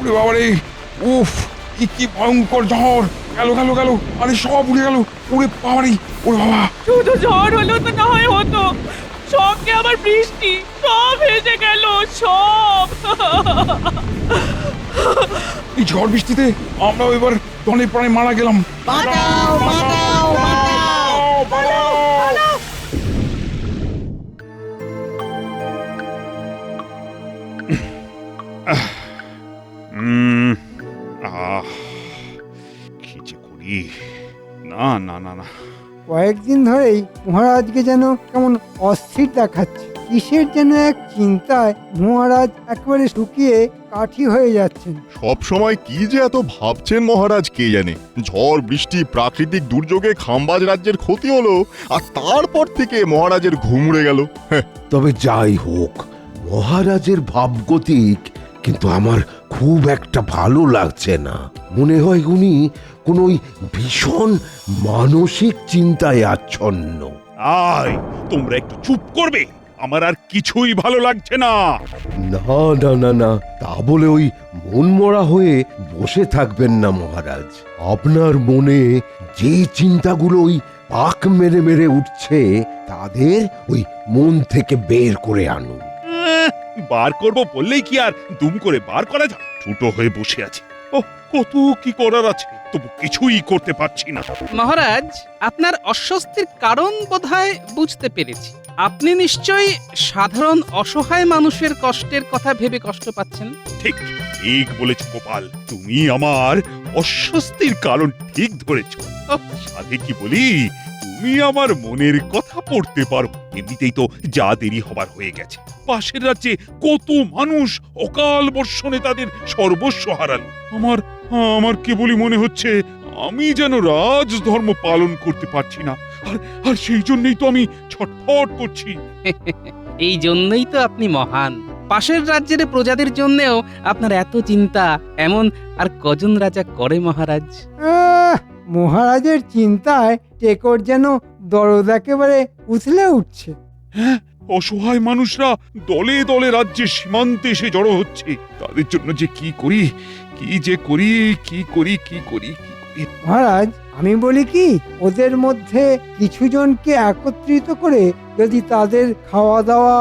ওরে বাবা রে, উফ, কি ভয়ঙ্কর ঝড়! গেল গেল গেল, আরে সব উড়ে গেল। ওরে বাবা রে, ওরে বাবা! শুধু ঝড় হলো তো না হয় হতো, সঙ্গে আবার বৃষ্টি, সব ভেসে গেল সব। এই ঝড় বৃষ্টিতে আমরাও এবার দনে প্রাণে মারা গেলাম। বাঁচাও বাঁচাও বাঁচাও! কি যে করি! না না না না, কয়েকদিন ধরেই মহারাজকে যেন কেমন অস্থির দেখাচ্ছে। কিসের যেন এক চিন্তায় মহারাজ একেবারে শুকিয়ে কাঠি হয়ে যাচ্ছেন। সব সময় কি যে এত ভাবছেন মহারাজ কে জানে। ঝড় বৃষ্টি প্রাকৃতিক দুর্যোগে খাম্বাজ রাজ্যের ক্ষতি হলো, আর তারপর থেকে মহারাজের ঘুম উড়ে গেল। তবে যাই হোক, মহারাজের ভাবগতিক কিন্তু আমার খুব একটা ভালো লাগছে না। মনে হয় উনি কোন ওই ভীষণ মানসিক চিন্তায় আচ্ছন্ন। আয় তোমরা একটু চুপ করবে, আমার আর কিছুই ভালো লাগছে না। না না না না, তা বলে ওই মন মরা হয়ে বসে থাকবেন না মহারাজ। আপনার মনে যে চিন্তাগুলো ওই পাক মেরে মেরে উঠছে, তাদের ওই মন থেকে বের করে আনুন। বার করব বললেই কি আর দুম করে বার করা যায়? ছোটো হয়ে বসে আছে, ও কত কি করার আছে, তবু কিছুই করতে পারছি না। মহারাজ, আপনার অস্বস্তির কারণ বোধহয় বুঝতে পেরেছি। আপনি নিশ্চয়ই সাধারণ অসহায় মানুষের কষ্টের কথা ভেবে কষ্ট পাচ্ছেন। ঠিক ঠিক বলেছ গোপাল, তুমি আমার অস্বস্তির কারণ ঠিক ধরেছ। সাধে কি বলি, তুমি আমার মনের কথা পড়তে পারো। এমনিতেই তো যা দেরি হবার হয়ে গেছে। পাশের রাজ্যে কত মানুষ অকাল বর্ষণে তাদের সর্বস্ব হারালো। আমার কেবলই মনে হচ্ছে আমি যেন রাজধর্ম পালন করতে পারছি না, আর সেই জন্যই তো আমি ছটফট করছি। এই জন্যই তো আপনি মহান। পাশের রাজ্যের প্রজাদের জন্যেও আপনার এত চিন্তা। এমন আর কজন রাজা করে মহারাজ? মহারাজের চিন্তায় টেকর যেন দরদ একেবারে উথলে উঠছে। হ্যাঁ, অসহায় মানুষরা দলে দলে রাজ্যের সীমান্তে এসে জড়ো হচ্ছে। তাদের জন্য যে কি করি, কি যে করি, কি করি, কি করি, কি করি। মহারাজ, আমি বলি কি, ওদের মধ্যে কিছু জনকে একত্রিত করে যদি তাদের খাওয়া দাওয়া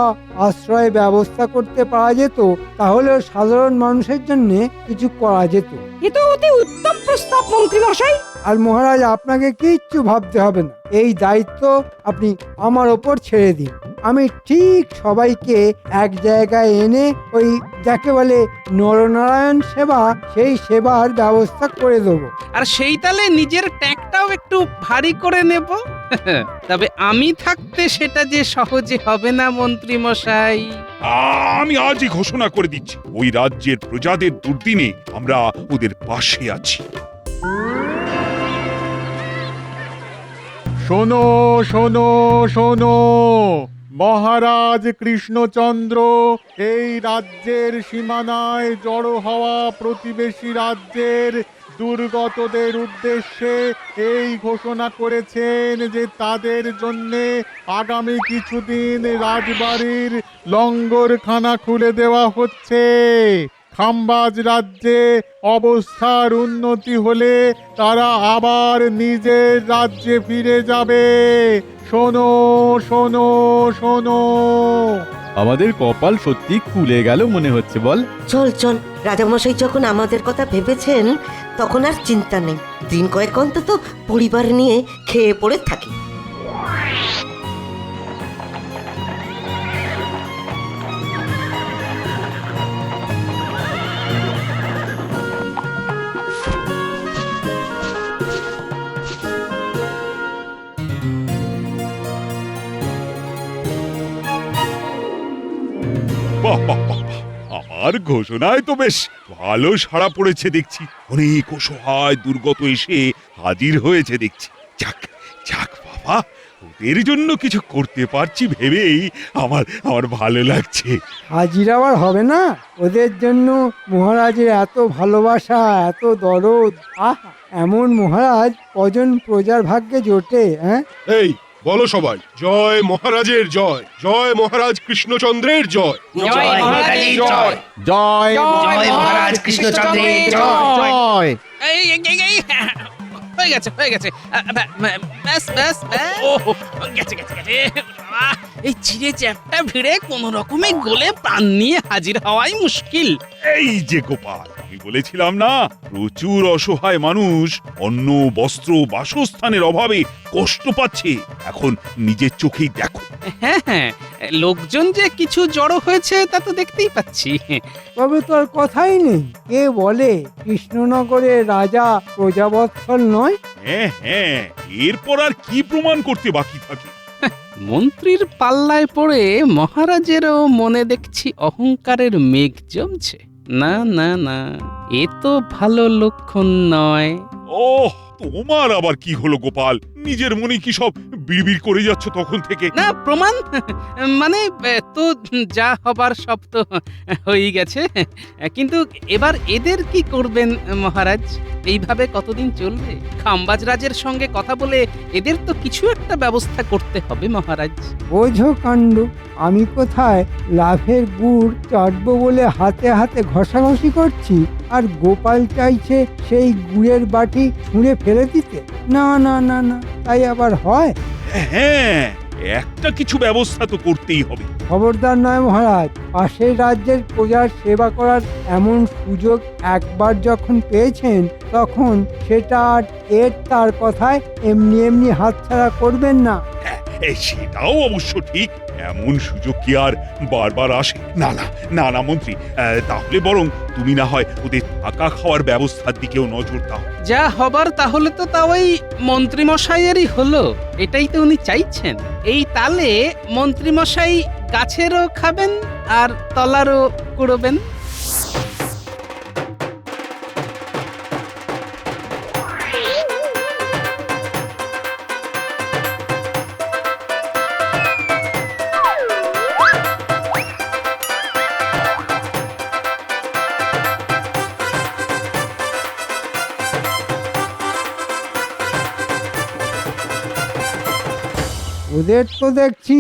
আশ্রয় ব্যবস্থা করতে পারা যেত, তাহলে সাধারণ মানুষের জন্য কিছু করা যেত। এ তো অতি উত্তম প্রস্তাব মন্ত্রী মশাই। আর মহারাজ, আপনাকে কিচ্ছু ভাবতে হবে না। এই দায়িত্ব আপনি আমার ওপর ছেড়ে দিন। আমি ঠিক সবাইকে এক জায়গায় এনে ওই যাকে বলে নরনারায়ণ সেবা, সেই সেবার ব্যবস্থা করে দেবো। আর সেই তালে নিজের ট্যাগটাও একটু ভারী করে নেব। তবে আমি থাকতে সেটা যে সহজে হবে না মন্ত্রী মশাই। আমি আজই ঘোষণা করে দিচ্ছি, ওই রাজ্যের প্রজাদের দুর্দিনে আমরা ওদের পাশে আছি। শোনো শোনো শোনো, মহারাজ কৃষ্ণচন্দ্র এই রাজ্যের সীমানায় জড়ো হওয়া প্রতিবেশী রাজ্যের দুর্গতদের উদ্দেশ্যে এই ঘোষণা করেছেন যে তাদের জন্যে আগামী কিছুদিন রাজবাড়ির লঙ্গরখানা খুলে দেওয়া হচ্ছে। খাম্বাজ রাজ্যে অবস্থার উন্নতি হলে তারা আবার নিজের রাজ্যে ফিরে যাবে। শোনো শোনো শোনো। আমাদের কপাল সত্যি খুলে গেল মনে হচ্ছে, বল? চল চল, রাজামশাই যখন আমাদের কথা ভেবেছেন, তখন আর চিন্তা নেই। দিন কয়েক অন্তত পরিবার নিয়ে খেয়ে পড়ে থাকি। বাহ বাহ বাহ, আমার ঘোষণায় তো বেশ ভালো সাড়া পড়েছে দেখছি। অনেক অসহায় দুর্গত এসে হাজির হয়েছে দেখছি। যাক যাক বাবা, ওদের জন্য কিছু করতে পারছি ভেবেই আমার ভালো লাগছে। হাজির আবার হবে না? ওদের জন্য মহারাজের এত ভালোবাসা, এত দরদ। আহা, এমন মহারাজ কজন প্রজার ভাগ্যে জোটে? হ্যাঁ, এই বলো সবাই, জয় মহারাজের জয়, জয় মহারাজ কৃষ্ণচন্দ্রের জয়। জয় মহারাজের জয়। জয় জয় মহারাজ কৃষ্ণচন্দ্রের জয়। জয় এই, হয়ে গেছে ব্যাস গেছে বাবা, এই চিড়ে চ্যাপটা ভিড়ে কোন রকমে গলে প্রাণ নিয়ে হাজির হওয়াই মুশকিল। এই যে গোপাল, আমি বলেছিলাম না, প্রচুর অসহায় মানুষ অন্ন, বস্ত্র, বাসস্থানের অভাবে কষ্ট পাচ্ছে। এখন নিজের চোখেই দেখো। হ্যাঁ, লোকজন যে কিছু জড়ো হয়েছে তা তো দেখতেই পাচ্ছি। তবে তো আর কথাই নেই। কে বলে কৃষ্ণনগরের রাজা প্রজাবৎসল নয়? হ্যাঁ, এরপর আর কি প্রমাণ করতে বাকি থাকে? মন্ত্রীর পাল্লায় পড়ে মহারাজেরও মনে দেখছি অহংকারের মেঘ জমছে। না, এ তো ভালো লক্ষণ নয়। ওহ, তোমার আবার কি হলো গোপাল? নিজের মনে কি সব বিড়বিড় করে যাচ্ছ তখন থেকে? না, প্রমাণ মানে তো যা হবার সব তো হয়েই গেছে, কিন্তু এবার এদের কি করবেন মহারাজ? এইভাবে কতদিন চলবে? খাম্বাজ রাজের সঙ্গে কথা বলে এদের তো কিছু একটা ব্যবস্থা করতে হবে মহারাজ। বোঝো কাণ্ড, আমি কোথায় লাভের গুড় চাটবো বলে হাতে হাতে ঘষাঘষি করছি, আর গোপাল চাইছে সেই গুড়ের বাটি ছুঁড়ে ফেলে দিতে। না, তাই আবার হয়? হ্যাঁ, একটা কিছু ব্যবস্থা তো করতেই হবে। খবরদার নয় মহারাজ, পাশের রাজ্যের প্রজার সেবা করার এমন সুযোগ একবার যখন পেয়েছেন, তখন সেটা আর তার কথায় এমনি হাতছাড়া করবেন না। সেটাও অবশ্য ঠিক। এমন সুযোগ কি আর বারবার আসে? না মন্ত্রী, তাহলে বরং তুমি না হয় ওদের থাকা খাওয়ার ব্যবস্থার দিকেও নজর দাও। যা হবার তাহলে তো তা ওই মন্ত্রীমশাইয়েরই হলো, এটাই তো উনি চাইছেন। এই তালে মন্ত্রীমশাই গাছেরও খাবেন আর তলারও কুড়োবেন। ওদের তো দেখছি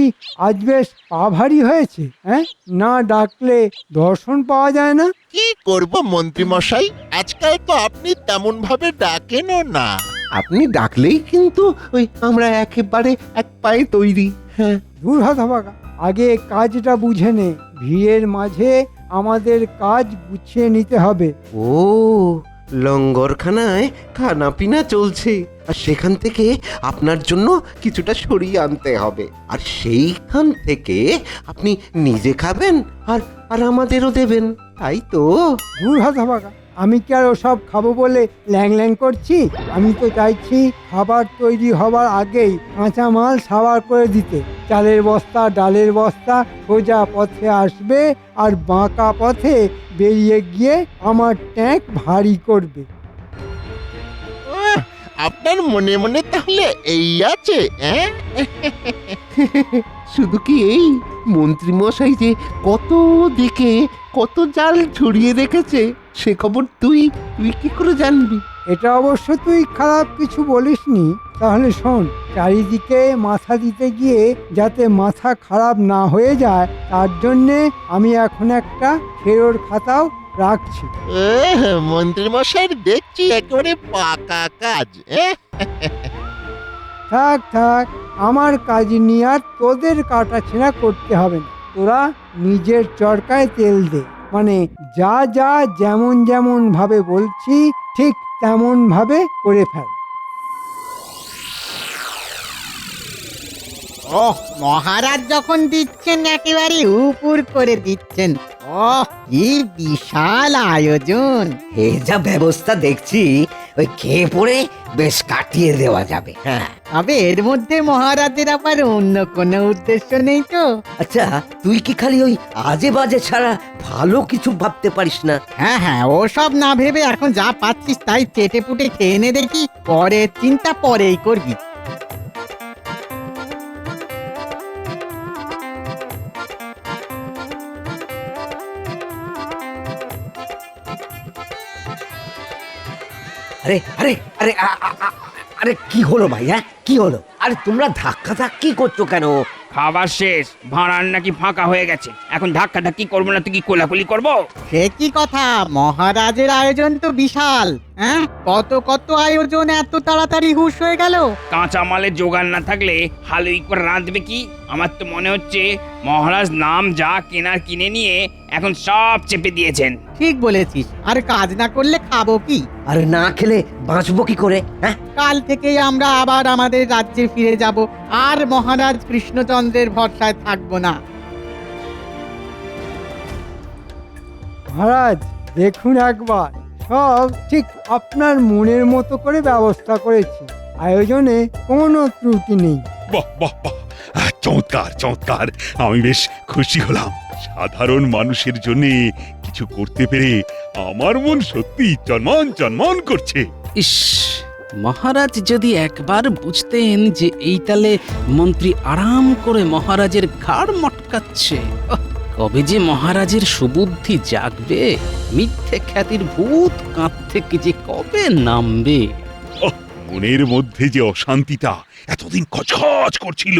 আজ বেশ পা ভারী হয়েছে। হ্যাঁ, না ডাকলে দর্শন পাওয়া যায় না। কি করব মন্ত্রী মশাই, আজকাল তো আপনি তেমন ভাবে ডাকেনও না। আপনি ডাকলেই কিন্তু আমরা একেবারে এক পায়ে তৈরি। হ্যাঁ, দূর হতভাগা, আগে কাজটা বুঝে নে। ভিড়ের মাঝে আমাদের কাজ গুছিয়ে নিতে হবে। ও, লঙ্গরখানায় খানা পিনা চলছে, আর সেখান থেকে আপনার জন্য কিছুটা সরিয়ে আনতে হবে, আর সেইখান থেকে আপনি নিজে খাবেন আর আমাদেরও দেবেন, তাই তো? দূর হতভাগা, আমি কি আর ওসব খাবো বলে ল্যাং করছি? আমি তো চাইছি খাবার তৈরি হবার আগেই কাঁচা মাল সাবার করে দিতে। চালের বস্তা, ডালের বস্তা সোজা পথে আসবে আর বাঁকা পথে বেরিয়ে গিয়ে আমার ট্যাঙ্ক ভারী করবে। আপনার মনে মনে তাহলে এই আছে? শুধু কি এই, মন্ত্রী মশাই যে কত দিকে কত জাল ছড়িয়ে রেখেছে সে খবর তুই কি করে জানবি? এটা অবশ্য তুই খারাপ কিছু বলিসনি। তাহলে শোন, চারিদিকে মাথা দিতে গিয়ে যাতে মাথা খারাপ না হয়ে যায়, তার জন্যে আমি এখন একটা ফেরোর খাতাও রাখছি। মন্ত্রী মশাই দেখছি একেবারে পাকা কাজ। থাক, আমার কাজ নিয়ে আর তোদের কাটাছেঁড়া করতে হবে না। তোরা নিজের চরকায় তেল দে, মানে যা যেমন ভাবে বলছি ঠিক তেমন ভাবে করে ফেল। ওহ, মহারাজ যখন দিচ্ছেন একেবারে উপর করে দিচ্ছেন। ওহ, কি বিশাল আয়োজন! এই যা ব্যবস্থা দেখছি, ওই খেয়ে পড়ে বেশ কাটিয়ে দেওয়া যাবে। হ্যাঁ, তবে এর মধ্যে মহারাজের আবার অন্য কোনো উদ্দেশ্য নেই তো? আচ্ছা, তুই কি খালি ওই আজে বাজে ছাড়া ভালো কিছু ভাবতে পারিস না? হ্যাঁ, ওসব না ভেবে এখন যা পাচ্ছিস তাই চেটে পুটে খেয়ে নে দেখি, পরের চিন্তা পরেই করবি। আরে আরে আরে আরে কি হলো ভাই? হ্যাঁ, কি হলো? আরে তোমরা ধাক্কা ধাক্কি করছো কেন? খাবার শেষ, ভাঁড়ার নাকি ফাঁকা হয়ে গেছে। এখন ধাক্কা ধাক্কি করবো না, তুই কি কোলাকুলি করবো? সে কি কথা, মহারাজের আয়োজন তো বিশাল। হ্যাঁ, কত কত আয়োজন এত তাড়াতাড়ি হুঁশ হয়ে গেল। কাঁচা মালের জোগাড় না থাকলে হালুই করে রাঁধবে কি? আমার তো মনে হচ্ছে মহারাজ নাম যা কেনার কিনে নিয়ে এখন সব চেপে দিয়েছেন। ঠিক বলেছিস, আর কাজ না করলে খাবো কি? আরে না খেলে বাঁচবো কি করে? হ্যাঁ, কাল থেকেই আমরা আবার আমাদের রাজ্যে ফিরে যাব, আর মহারাজ কৃষ্ণচন্দ্রের ভরসায় থাকবো না। মহারাজ দেখুন একবার, সব ঠিক আপনার মনের মতো করে ব্যবস্থা করেছি। আয়োজনে কোনো ত্রুটি নেই। বাহ বাহ বাহ, চমৎকার চমৎকার, আমি বেশ খুশি হলাম। সাধারণ মানুষের জন্য কিছু করতে পেরে আমার মন সত্যি চনমন চনমন করছে। ইস, মহারাজ যদি একবার বুঝতেন যে এই তালে মন্ত্রী আরাম করে মহারাজের ঘাড় মটকাচ্ছে। কবে যে মহারাজের সুবুদ্ধি জাগবে, মিথ্যে খ্যাতির ভূত কাঁধ থেকে যে কবে নামবে। মনের মধ্যে যে অশান্তিটা এতদিন খচখচ করছিল,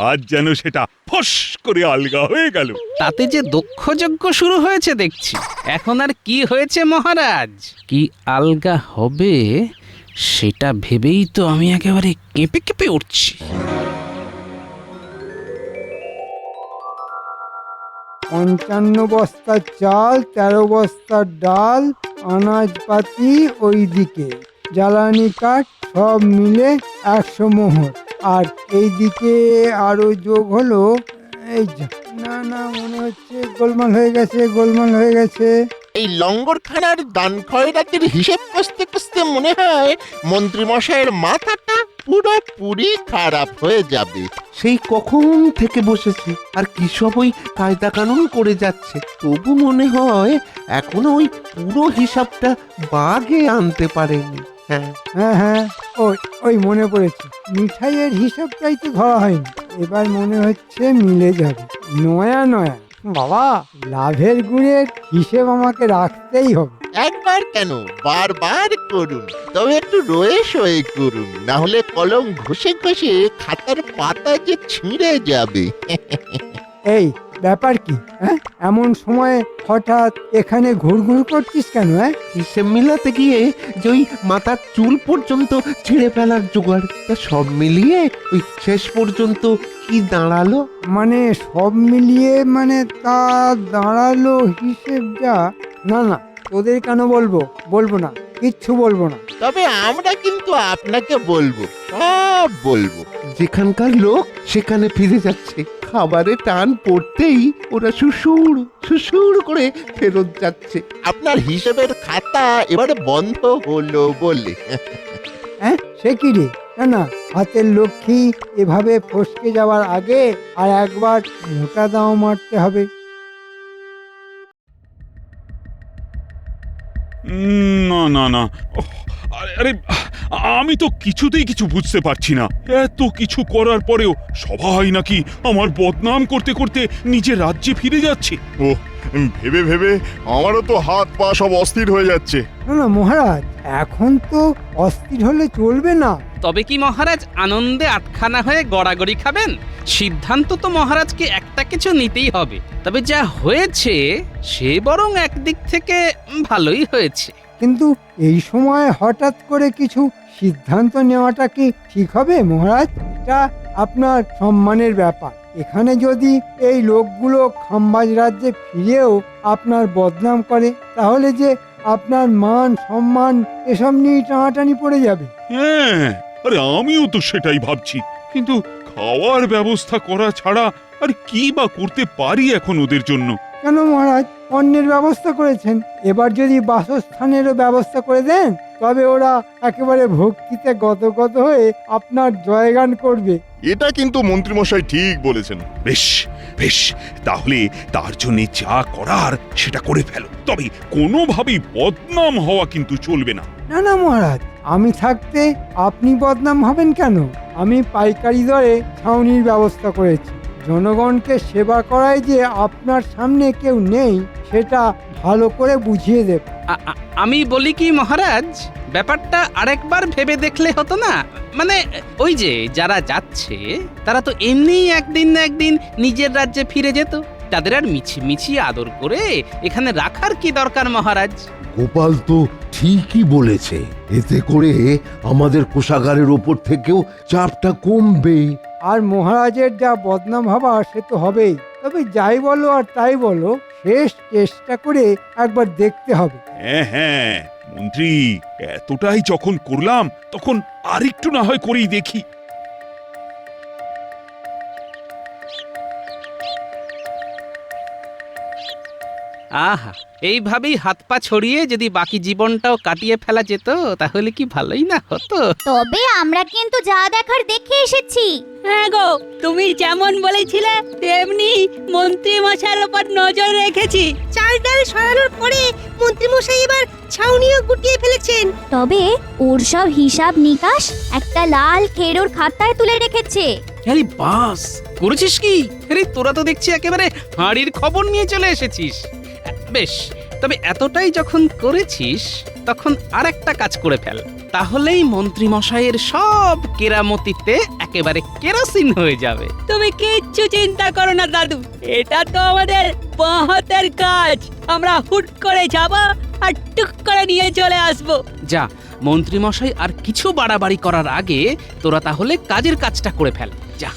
আজ যেন সেটা ফস করে আলগা হয়ে গেল। তাতে যে দক্ষযজ্ঞ শুরু হয়েছে দেখছি। এখন আর কি হয়েছে মহারাজ, কি আলগা হবে সেটা ভেবেই তো আমি একেবারে কেঁপে কেঁপে উঠছি। 55 বস্তা চাল, 13 বস্তা ডাল, আনাজপাতি ওইদিকে, জ্বালানি কাঠ সব মিলে 100 মোহর। আর এইদিকে আরো যোগ হলো, এই যা, না না, মনে হচ্ছে গোলমাল হয়ে গেছে, গোলমাল হয়ে গেছে। এই লঙ্গরখানার দান খয়রাতের হিসেব কষতে কষতে মনে হয় মন্ত্রীমশাইয়ের মাথাটা পুরোপুরি খারাপ হয়ে যাবে। সেই কখন থেকে বসেছি আর কি সব ওই কায়দা কানুন করে যাচ্ছে, তবু মনে হয় এখনো ওই পুরো হিসাবটা বাগে আনতে পারেনি। হ্যাঁ হ্যাঁ হ্যাঁ, ওই মনে পড়েছে, মিঠাইয়ের হিসাবটাই তো ধরা হয়নি। এবার মনে হচ্ছে মিলে যাবে। নয়া নয়া বাবা, লাভের গুড়ের হিসেব আমাকে রাখতেই হবে। একবার কেন, বারবার করুন, তবে একটু রয়ে সয়ে করুন, না হলে কলম ঘষে ঘষে খাতার পাতা যে ছিঁড়ে যাবে। এই ব্যাপার কি? হ্যাঁ, এমন সময় হঠাৎ এখানে ঘুরঘুর করছিস কেন? হ্যাঁ, হিসেব মিলাতে গিয়ে যে ওই মাথার চুল পর্যন্ত ছিঁড়ে ফেলার জোগাড়, তা সব মিলিয়ে ওই শেষ পর্যন্ত কি দাঁড়ালো? মানে সব মিলিয়ে মানে তা দাঁড়ালো হিসেব যা। না না, তোদের কেন বলবো না, কিচ্ছু বলবো না। তবে আমরা কিন্তু আপনাকে বলবো, সব বলবো। যেখানকার লোক সেখানে ফিরে যাচ্ছে, খাবারে টান পড়তেই ওরা সুসুর সুসুর করে ফেরত যাচ্ছে। আপনার হিসেবের খাতা এবারে বন্ধ হলো বলে। হ্যাঁ, সে কি রে? না না, হাতের লক্ষ্মী এভাবে ফসকে যাওয়ার আগে আর একবার মোটা দাও মারতে হবে। না না না, ওহ, আরে আমি তো কিছুতেই কিছু বুঝতে পারছি না। এত কিছু করার পরেও সবাই নাকি আমার বদনাম করতে করতে নিজের রাজ্যে ফিরে যাচ্ছে। ও ভেবে ভেবে আমারও তো হাত পা সব অস্থির হয়ে যাচ্ছে। না না মহারাজ, এখন তো অস্থির হলে চলবে না। তবে কি মহারাজ আনন্দে আটখানা হয়ে গড়াগড়ি খাবেন? সিদ্ধান্ত তো মহারাজকে একটা কিছু নিতেই হবে। তবে যা হয়েছে সে বরং একদিক থেকে ভালোই হয়েছে। কিন্তু এই সময় হঠাৎ করে কিছু সিদ্ধান্ত নেওয়াটা কি ঠিক হবে মহারাজ? এটা আপনার সম্মানের ব্যাপার। এখানে যদি এই লোকগুলো খাম্বাজ রাজ্যে ফিরেও আপনার বদনাম করে, তাহলে যে আপনার মান সম্মান এসব নিয়ে টানাটানি পড়ে যাবে। হ্যাঁ, আরে আমিও তো সেটাই ভাবছি, কিন্তু খাওয়ার ব্যবস্থা করা ছাড়া আর কি বা করতে পারি এখন ওদের জন্য? কেন মহারাজ, অন্যের ব্যবস্থা করেছেন, এবার যদি বাসস্থানেরও ব্যবস্থা করে দেন, তবে ওরা একেবারে ভক্তিতে গদগদ হয়ে আপনার জয়গান করবে। এটা কিন্তু মন্ত্রীমশাই ঠিক বলেছেন। বেশ বেশ, তাহলে তার জন্য যা করার সেটা করে ফেলো, তবে কোনোভাবেই বদনাম হওয়া কিন্তু চলবে না। না না মহারাজ, আমি থাকতে আপনি বদনাম হবেন কেন? আমি পাইকারি দরে ছাউনির ব্যবস্থা করেছি। জনগণকে সেবা করায় যে আপনার সামনে কেউ নেই, সেটা ভালো করে বুঝিয়ে দেব। আমি বলি কি মহারাজ, ব্যাপারটা আরেকবার ভেবে দেখলে হতো না? মানে ওই যে যারা যাচ্ছে তারা তো এমনিই একদিন না একদিন নিজের রাজ্যে ফিরে যেত, তাদের আর মিছি আদর করে এখানে রাখার কি দরকার মহারাজ? গোপাল তো ঠিকই বলেছে, এতে করে আমাদের কোষাগারের ওপর থেকেও চাপটা কমবে। আর মহারাজের যা বদনাম হবার সে তো হবেই। তবে যাই বলো আর তাই বলো, শেষ চেষ্টা করে একবার দেখতে হবে। হ্যাঁ হ্যাঁ মন্ত্রী, এতটাই যখন করলাম তখন আরেকটু না হয় করেই দেখি। আহা, এইভাবেই হাত পা ছড়িয়ে যদি বাকি জীবনটাও কাটিয়ে ফেলা যেত তাহলে কি ভালোই না হতো। তবে আমরা কিন্তু যা দেখার দেখে এসেছি। হ্যাঁ গো, তুমি যেমন বলেছিলে তেমনি মন্ত্রী মশাইয়ের উপর নজর রেখেছি। চাল ডাল সরানোর পরে মন্ত্রী মশাই এবার ছাউনিও গুটিয়ে ফেলেছেন। তবে ওর সব হিসাব নিকাশ একটা লাল খেরোর খাতায় তুলে রেখেছে। আরে বাস, করেছিস কি? আরে তোরা তো দেখছি একেবারে হাঁড়ির খবর নিয়ে চলে এসেছিস। বেশ, তবে এতটাই যখন করেছিস তখন আরেকটা কাজ করে ফেল, তাহলেই মন্ত্রী মশাইয়ের সব কেরামতিতে একেবারে কেরোসিন হয়ে যাবে। তুমি কিচ্ছু চিন্তা করো না দাদু, এটা তো আমাদের বাঁ কাজ। আমরা হুট করে যাব আর টুক করে নিয়ে চলে আসবো। যা, মন্ত্রী মশাই আর কিছু বাড়াবাড়ি করার আগে তোরা তাহলে কাজের কাজটা করে ফেল, যা।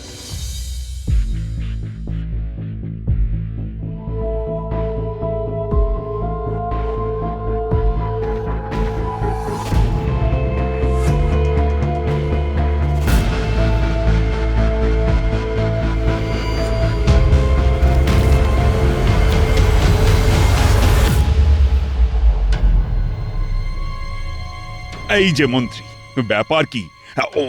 এই যে মন্ত্রী, ব্যাপার কি?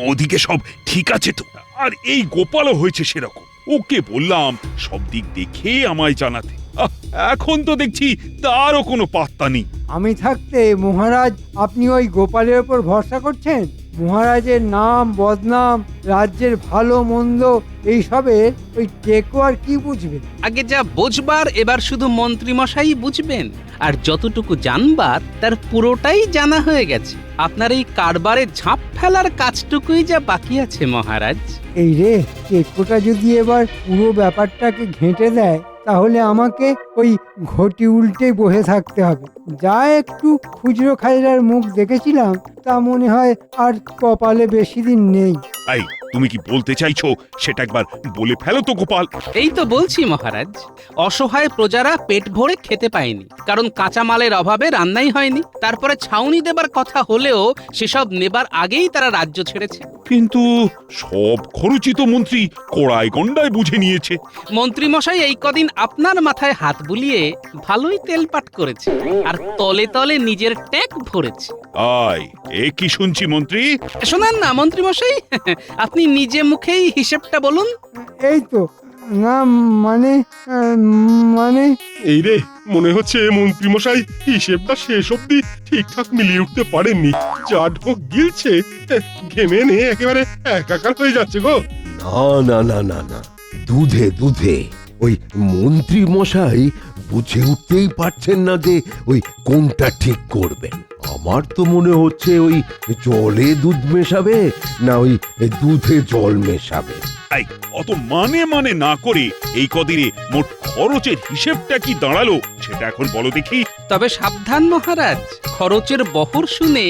ওদিকে সব ঠিক আছে তো? আর এই গোপালও হয়েছে সেরকম। ওকে বললাম সব দিক দেখে আমায় জানাতে, এখন তো দেখছি তারও কোনো পাত্তা নেই। আমি থাকতে মহারাজ আপনি ওই গোপালের ওপর ভরসা করছেন? মহারাজের নাম বদনাম, রাজ্যের ভালো মন্দ এইসবের ওই টেকো আর কি বুঝবেন? আগে যা বুঝবার এবার শুধু মন্ত্রী মশাই বুঝবেন, আর যতটুকু জানবার তার পুরোটাই জানা হয়ে গেছে। আপনার এই কারবারে ঝাঁপ ফেলার কাজটুকুই যা বাকি আছে মহারাজ। এই রে, টেকোটা যদি এবার পুরো ব্যাপারটাকে ঘেঁটে দেয় তাহলে আমাকে ওই ঘটি উল্টে বসে থাকতে হবে। যা একটু খুচরো খাজরার মুখ দেখেছিলাম তা মনে হয় আর কপালে বেশি দিন নেই। এই, তুমি কি বলতে চাইছো সেটা একবার বলে ফেলো তো গোপাল। এই তো বলছি মহারাজ, অসহায় প্রজারা পেট ভরে খেতে পায়নি, কারণ কাঁচামালের অভাবে রান্নাই হয়নি। তারপরে ছাউনি দেবার কথা হলেও সেসব নেবার আগেই তারা রাজ্য ছেড়েছে। কিন্তু সব খরচই তো মন্ত্রী কড়াই গন্ডায় বুঝে নিয়েছে। মন্ত্রী মশাই এই কদিন আপনার মাথায় হাত বুলিয়ে ভালোই তেলপাট করেছে, আর তলে তলে নিজের ট্যাগ ভরেছে। আয়, এ কি শুনছি মন্ত্রী? শোনান না মন্ত্রী মশাই, আপনি নিজে মুখেই হিসেবটা বলুন। এই তো না, মানে এই রে, মনে হচ্ছে মন্ত্রী মশাই হিসেবটা শেষ অব্দি ঠিকঠাক মিলিয়ে উঠতে পারেননি। যা ঢোক গিলছে, ঘেমে নিয়ে একেবারে একাকার হয়ে যাচ্ছে গো। না না না না না, দুধে দুধে ওই মন্ত্রী মশাই বুঝে উঠতেই পারছেন না যে ওই কোনটা ঠিক করবেন। আমার তো মনে হচ্ছে ওই জলে দুধ মেশাবে না ওই দুধে জল মেশাবে। এই, অত মানে না করে এই কদিনে মোট খরচের হিসেবটা কি দাঁড়ালো সেটা এখন বলো দেখি। তবে সাবধান মহারাজ, খরচের বহর শুনে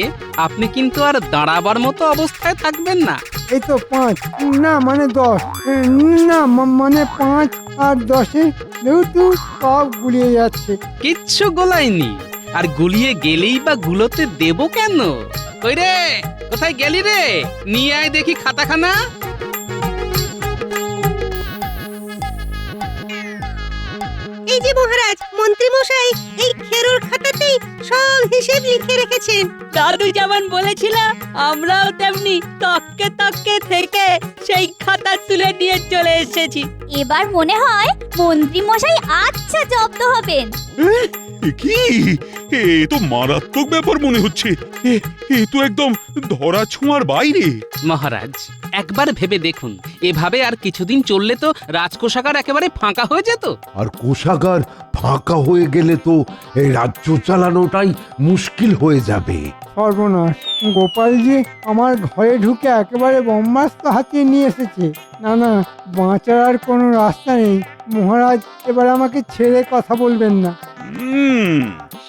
আপনি কিন্তু আর দাঁড়াবার মতো অবস্থায় থাকবেন না। এই তো 5 না মানে 10 না মানে 5 আর 10-এ যেহেতু সব গুলিয়ে যাচ্ছে। কিচ্ছু গোলায়নি, আর গুলিয়ে গেলেই বা গুলোতে দেব কেন? কই রে, কোথায় গেলি রে? নিয়ে আয় দেখি খাতাখানা। এই যে মহারাজ, মন্ত্রী মশাই এই খেরোর খাতাতেই সব হিসেব লিখে রেখেছেন। দাদু যেমন বলেছিল আমরাও তেমনি তককে তককে থেকে সেই খাতা তুলে নিয়ে চলে এসেছি। এবার মনে হয় মন্ত্রী মশাই আচ্ছা জব্দ হবেন। কি, এ তো মারাত্মক ব্যাপার মনে হচ্ছে। এ তো একদম ধরা ছোঁয়ার বাইরে। মহারাজ, একবার ভেবে দেখুন, এভাবে আর কিছুদিন চললে তো রাজকোষাগার একেবারে ফাঁকা হয়ে যেত। আর কোষাগার ফাঁকা হয়ে গেলে তো এই রাজ্য চালানোটাই মুশকিল হয়ে যাবে। সর্বনাশ, গোপাল যে আমার ঘরে ঢুকে একেবারে ব্রহ্মাস্ত্র হাতিয়ে নিয়ে এসেছে। না না, বাঁচার আর কোনো রাস্তা নেই। মহারাজ এবার আমাকে ছেড়ে কথা বলবেন না।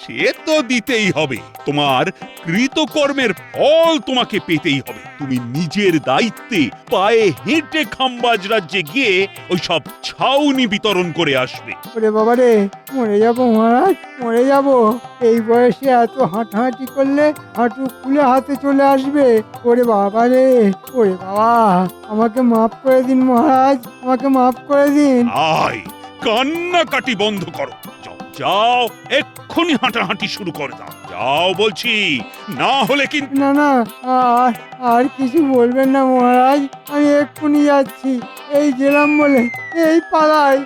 সে তো দিতেই হবে। তোমার কৃতকর্মের ফল তোমাকে পেতেই হবে। তুমি নিজের দায়িত্বে পায়ে হেঁটে খাম্বাজ রাজ্যে গিয়ে ওই সব ছাউনি বিতরণ করে আসবে। ওরে বাবা রে, মরে যাব মহারাজ, মরে যাব। এই বয়সে এত হাঁটাহাঁটি করলে হাঁটু খুলে হাতে চলে আসবে। ওরে বাবা রে, ওরে বাবা, আমাকে মাফ করে দিন মহারাজ, আমাকে মাফ করে দিন। আয়, কান্নাকাটি বন্ধ করো। যাও যাও, এক্ষুনি হাঁটাহাঁটি শুরু করে দাও। যাও বলছি, না হলে কিন্তু। না না, আর কিছু বলবেন না মহারাজ, আমি এক্ষুনি যাচ্ছি। এই গেলাম বলে এই পালাই।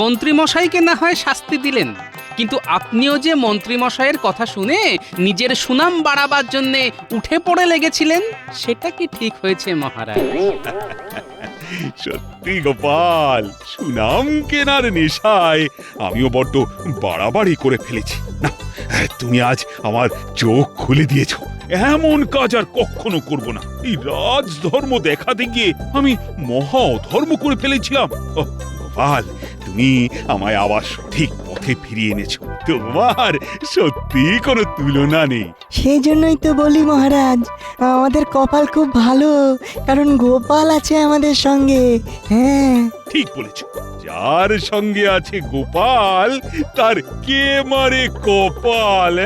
মন্ত্রীমশাইকে না হয় শাস্তি দিলেন, কিন্তু আপনিও যে মন্ত্রীমশাইয়ের কথা শুনে নিজের সুনাম বাড়াবার জন্যে উঠে পড়ে লেগেছিলেন, সেটা কি ঠিক হয়েছে মহারাজ? সত্যি গোপাল, সুনাম কেনার নেশায় আমিও বড্ড বাড়াবাড়ি করে ফেলেছি। না, তুমি আজ আমার চোখ খুলে দিয়েছো। এমন কাজ আর কখনো করব না। এই রাজধর্ম দেখাতে গিয়ে আমি মহা অধর্ম করে ফেলেছিলাম। গোপাল, তুমি আমায় আবার সঠিক পথে ফিরিয়ে এনেছো। তোমার সত্যি কোনো তুলনা নেই। সেই জন্যই তো বলি মহারাজ, আমাদের কপাল খুব ভালো, কারণ গোপাল আছে আমাদের সঙ্গে। হ্যাঁ, ঠিক বলেছো। যার সঙ্গে আছে গোপাল, তার কে মারে কপাল।